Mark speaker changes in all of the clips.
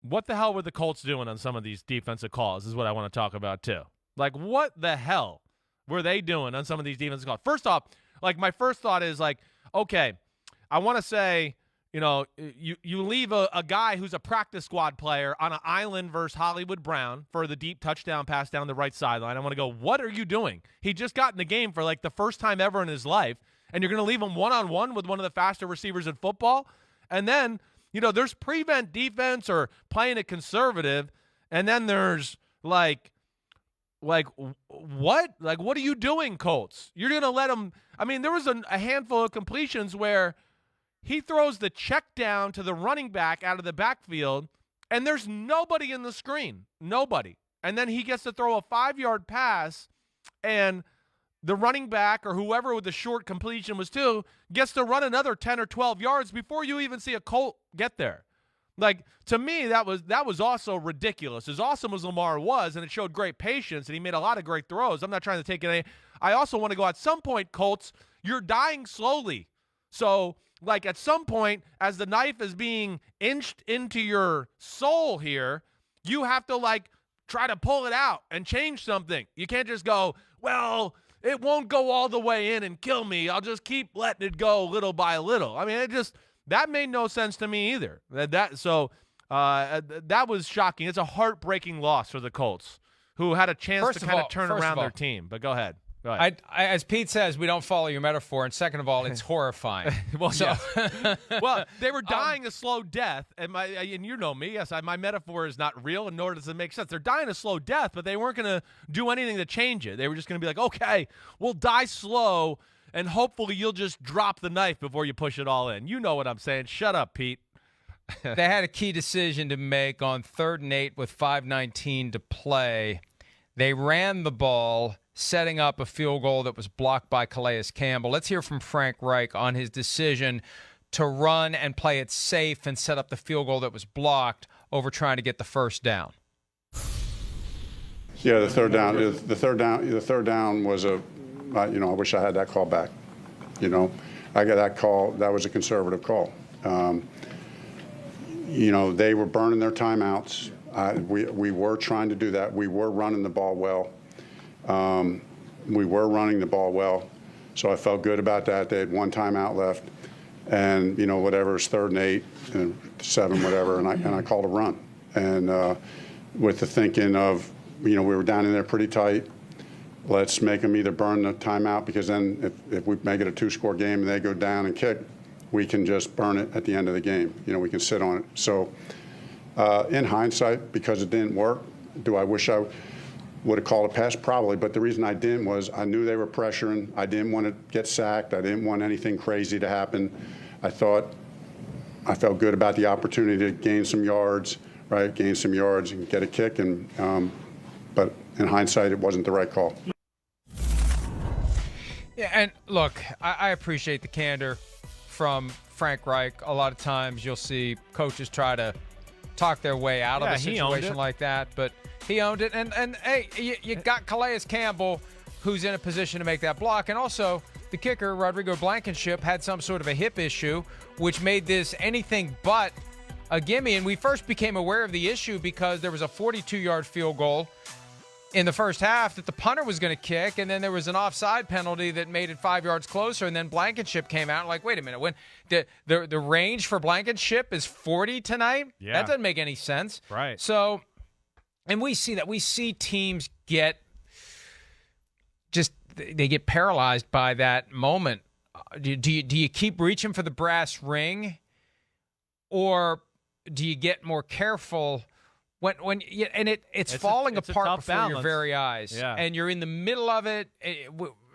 Speaker 1: what the hell were the Colts doing on some of these defensive calls is what I want to talk about too. Like, what the hell were they doing on some of these defensive calls? First off, like, my first thought is, like, okay, I want to say, you know, you leave a guy who's a practice squad player on an island versus Hollywood Brown for the deep touchdown pass down the right sideline. I want to go, what are you doing? He just got in the game for, like, the first time ever in his life, and you're going to leave him one-on-one with one of the faster receivers in football? And then, you know, there's prevent defense or playing it conservative, and then there's, like what? Like, what are you doing, Colts? You're going to let him – I mean, there was a handful of completions where he throws the check down to the running back out of the backfield, and there's nobody in the screen. Nobody. And then he gets to throw a 5-yard pass, and the running back or whoever with the short completion was to gets to run another 10 or 12 yards before you even see a Colt get there. Like, to me, that was also ridiculous. As awesome as Lamar was, and it showed great patience, and he made a lot of great throws. I'm not trying to take any. I also want to go, at some point, Colts, you're dying slowly. So, like, at some point, as the knife is being inched into your soul here, you have to, like, try to pull it out and change something. You can't just go, well, it won't go all the way in and kill me. I'll just keep letting it go little by little. I mean, that made no sense to me either. That was shocking. It's a heartbreaking loss for the Colts, who had a chance to kind of turn around their team. But go ahead.
Speaker 2: As Pete says, we don't follow your metaphor. And second of all, it's horrifying.
Speaker 1: Well, they were dying a slow death. And you know me. Yes, my metaphor is not real, and nor does it make sense. They're dying a slow death, but they weren't going to do anything to change it. They were just going to be like, okay, we'll die slow, and hopefully you'll just drop the knife before you push it all in. You know what I'm saying. Shut up, Pete.
Speaker 2: They had a key decision to make on 3rd and 8 with 5:19 to play. They ran the ball, setting up a field goal that was blocked by Calais Campbell. Let's hear from Frank Reich on his decision to run and play it safe and set up the field goal that was blocked over trying to get the first down.
Speaker 3: Yeah, the third down was I wish I had that call back. You know, I got that call. That was a conservative call. They were burning their timeouts. We were trying to do that. We were running the ball well. We were running the ball well, so I felt good about that. They had one timeout left, and whatever, it's 3rd and 8 and 7, whatever, and I called a run, and with the thinking of, we were down in there pretty tight. Let's make them either burn the timeout, because then if we make it a 2-score game and they go down and kick, we can just burn it at the end of the game. We can sit on it. So in hindsight, because it didn't work, do I wish I would have called a pass? Probably, but the reason I didn't was I knew they were pressuring. I didn't want to get sacked. I didn't want anything crazy to happen. I felt good about the opportunity to gain some yards, right? Gain some yards and get a kick, but in hindsight, it wasn't the right call.
Speaker 2: Yeah, and look, I appreciate the candor from Frank Reich. A lot of times you'll see coaches try to talk their way out of a situation like that, but he owned it. And hey, you got Calais Campbell, who's in a position to make that block, and also the kicker, Rodrigo Blankenship, had some sort of a hip issue, which made this anything but a gimme. And we first became aware of the issue because there was a 42-yard field goal in the first half that the punter was going to kick, and then there was an offside penalty that made it 5 yards closer, and then Blankenship came out like, wait a minute, when the range for Blankenship is 40 tonight?
Speaker 1: Yeah.
Speaker 2: That doesn't make any sense.
Speaker 1: Right.
Speaker 2: So, and we see that. We see teams they get paralyzed by that moment. Do you keep reaching for the brass ring, or do you get more careful it's falling apart before your very eyes, and you're in the middle of it?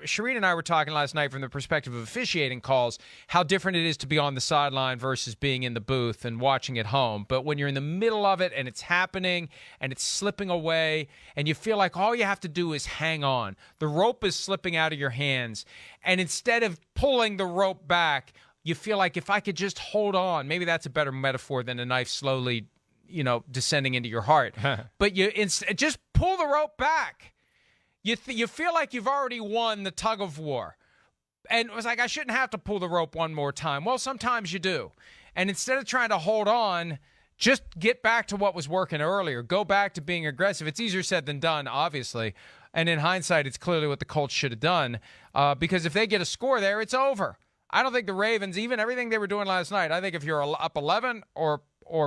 Speaker 2: Shireen and I were talking last night from the perspective of officiating calls, how different it is to be on the sideline versus being in the booth and watching at home. But when you're in the middle of it and it's happening and it's slipping away and you feel like all you have to do is hang on, the rope is slipping out of your hands, and instead of pulling the rope back, you feel like, if I could just hold on, maybe that's a better metaphor than a knife slowly descending into your heart. But just pull the rope back. You feel like you've already won the tug of war. And it was like, I shouldn't have to pull the rope one more time. Well, sometimes you do. And instead of trying to hold on, Just get back to what was working earlier. Go back to being aggressive. It's easier said than done, obviously. And in hindsight, it's clearly what the Colts should have done. Because if they get a score there, it's over. I don't think the Ravens, even everything they were doing last night, I think if you're up 11 or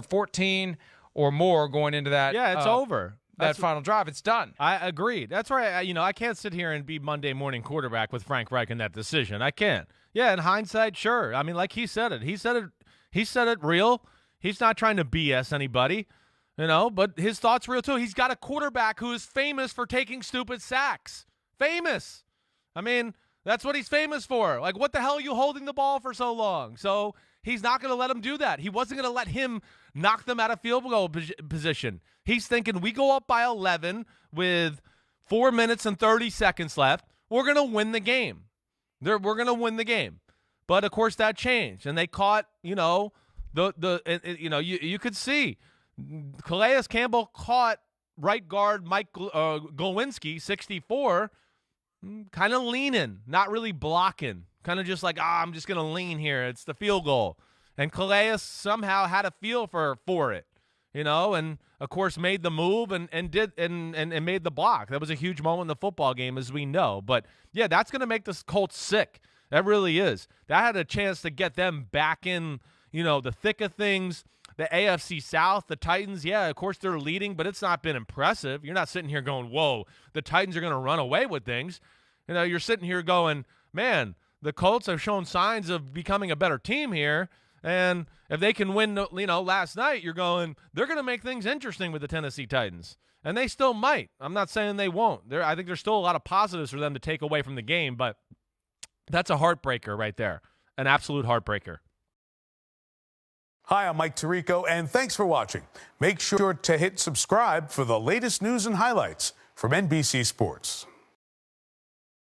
Speaker 2: 14 or more going into that,
Speaker 1: it's over.
Speaker 2: That final drive, it's done.
Speaker 1: I agree. That's right. I can't sit here and be Monday morning quarterback with Frank Reich in that decision. I can't. Yeah, in hindsight, sure. I mean, like he said it. He said it real. He's not trying to BS anybody, but his thought's real too. He's got a quarterback who is famous for taking stupid sacks. Famous. I mean, that's what he's famous for. Like, what the hell are you holding the ball for so long? So he's not going to let him do that. He wasn't going to let him knock them out of field goal position. He's thinking, we go up by 11 with 4 minutes and 30 seconds left. We're going to win the game. We're going to win the game. But, of course, that changed. And they caught, you could see Calais Campbell caught right guard Mike Glowinski, 64, kind of leaning, not really blocking, kind of just like, I'm just going to lean here. It's the field goal. And Calais somehow had a feel for it, and, of course, made the move and made the block. That was a huge moment in the football game, as we know. But, yeah, that's going to make the Colts sick. That really is. That had a chance to get them back in, the thick of things. The AFC South, the Titans, yeah, of course they're leading, but it's not been impressive. You're not sitting here going, whoa, the Titans are going to run away with things. You're sitting here going, man, the Colts have shown signs of becoming a better team here. And if they can win, last night, you're going, they're going to make things interesting with the Tennessee Titans. And they still might. I'm not saying they won't. I think there's still a lot of positives for them to take away from the game, but that's a heartbreaker right there. An absolute heartbreaker.
Speaker 4: Hi, I'm Mike Tirico, and thanks for watching. Make sure to hit subscribe for the latest news and highlights from NBC Sports.